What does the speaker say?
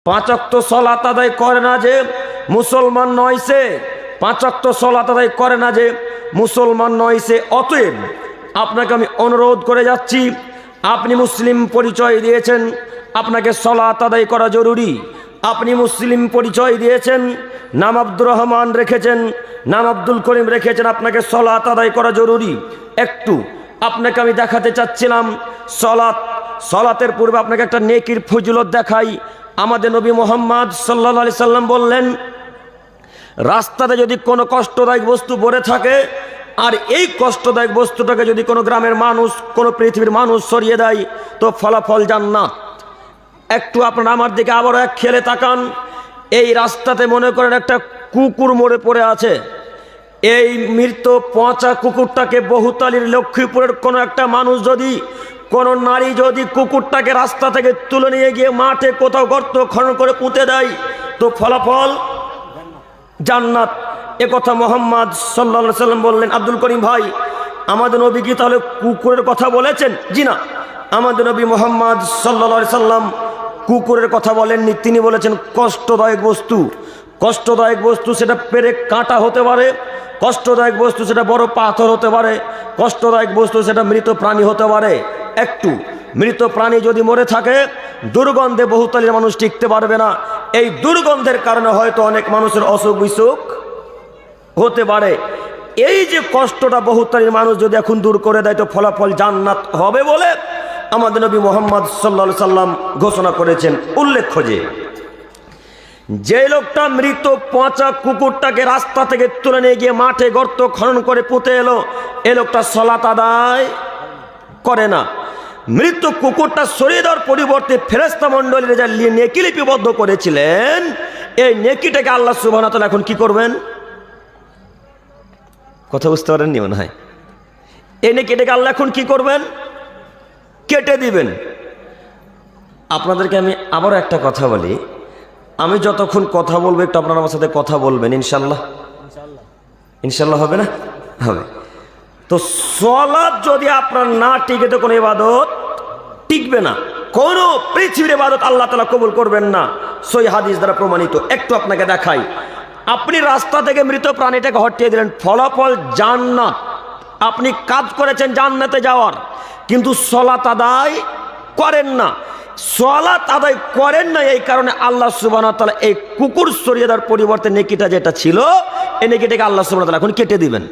5 ওয়াক্ত সালাত আদায় করে না যে মুসলমান নয় সে, 5 ওয়াক্ত সালাত আদায় করে না যে মুসলমান নয় সে। অতএব আপনাকে আমি অনুরোধ করে যাচ্ছি, আপনি মুসলিম পরিচয় দিয়েছেন, আপনাকে সালাত আদায় করা জরুরি। আপনি মুসলিম পরিচয় দিয়েছেন, নাম আব্দুর রহমান রেখেছেন, নাম আব্দুল করিম রেখেছেন, আপনাকে সালাত আদায় করা জরুরি। একটু আপনাকে আমি দেখাতে চাচ্ছিলাম সালাতের পূর্বে আপনাকে একটা নেকির ফজিলত দেখাই। আমাদের নবী মুহাম্মদ সাল্লাল্লাহু আলাইহি সাল্লাম বললেন, রাস্তাতে যদি কোনো কষ্টদায়ক বস্তু পড়ে থাকে আর এই কষ্টদায়ক বস্তুটাকে যদি কোনো গ্রামের মানুষ, কোনো পৃথিবীর মানুষ সরিয়ে দেয় তো ফলাফল জান্নাত। একটু আপনারা আমার দিকে আবারও এক খেলে তাকান। এই রাস্তাতে মনে করেন একটা কুকুর মরে পড়ে আছে। এই মৃত পচা কুকুরটাকে বহুতালির লক্ষ্মীপুরের কোনো একটা মানুষ যদি, কোনো নারী যদি কুকুরটাকে রাস্তা থেকে তুলে নিয়ে গিয়ে মাঠে কোথাও গর্ত খনন করে পুঁতে দেয় তো ফলাফল জান্নাত। এ কথা মুহাম্মদ সাল্লাল্লাহু আলাইহি সাল্লাম বললেন। আব্দুল করিম ভাই, আমাদের নবী কি তাহলে কুকুরের কথা বলেছেন? জি না, আমাদের নবী মুহাম্মদ সাল্লাল্লাহু আলাইহি সাল্লাম কুকুরের কথা বলেননি। তিনি বলেছেন কষ্টদায়ক বস্তু। কষ্টদায়ক বস্তু সেটা পেরেক কাঁটা হতে পারে, কষ্টদায়ক বস্তু সেটা বড় পাথর হতে পারে, কষ্টদায়ক বস্তু সেটা মৃত প্রাণী হতে পারে। একটু মৃত প্রাণী যদি মরে থাকে দুর্গন্ধে বহুতালির মানুষ টিকতে পারবে না। এই দুর্গন্ধের কারণে হয়তো অনেক মানুষের অসুখ বিসুখ হতে পারে। এই যে কষ্টটা বহুতালির মানুষ যদি এখন দূর করে দেয় তো ফলাফল জান্নাত হবে বলে আমাদের নবী মুহাম্মদ সাল্লাল্লাহু আলাইহি সাল্লাম ঘোষণা করেছেন। উল্লেখ্য যে লোকটা মৃত পচা কুকুরটাকে রাস্তা থেকে তুলে নিয়ে গিয়ে মাঠে গর্ত খনন করে পুঁতে এলো, এ লোকটা সালাত আদায় করে না। মৃত কুকুরটা সরিয়ে দেওয়ার পরিবর্তে ফেরেশতা মণ্ডলীরা যা নেকি লিপিবদ্ধ করেছিলেন, এই নেকিটাকে আল্লাহ সুবহানাহু ওয়া তাআলা এখন কি করবেন? কথা বুঝতে পারেননি মনে হয়। এই নেকিটাকে আল্লাহ এখন কি করবেন? কেটে দিবেন। আপনাদেরকে আমি আবারও একটা কথা বলি, আমি যতক্ষণ কথা বলবো একটু আপনারা আমার সাথে কথা বলবেন, ইনশাল্লাহ। ইনশাল্লাহ হবে না? হবে। তো সালাত যদি আপনার না টিকে তো কোনো ইবাদত টিকবে না। কোনো পৃথিবীর ইবাদত আল্লাহ তাআলা কবুল করবেন না, সহিহ হাদিস দ্বারা প্রমাণিত। একটু আপনাকে দেখাই। আপনি রাস্তা থেকে মৃত প্রাণীটাকে হটিয়ে দিলেন, ফলাফল জান্নাত। আপনি কাজ করেছেন জান্নাতে যাওয়ার, কিন্তু সালাত আদায় করেন না। সালাত আদায় করেন না, এই কারণে আল্লাহ সুবহানাহু ওয়া তাআলা এই কুকুর সরিয়ে দেওয়ার পরিবর্তে নেকিটা যেটা ছিল এই নেকিটাকে আল্লাহ সুবহানাহু ওয়া তাআলা এখন কেটে দিবেন।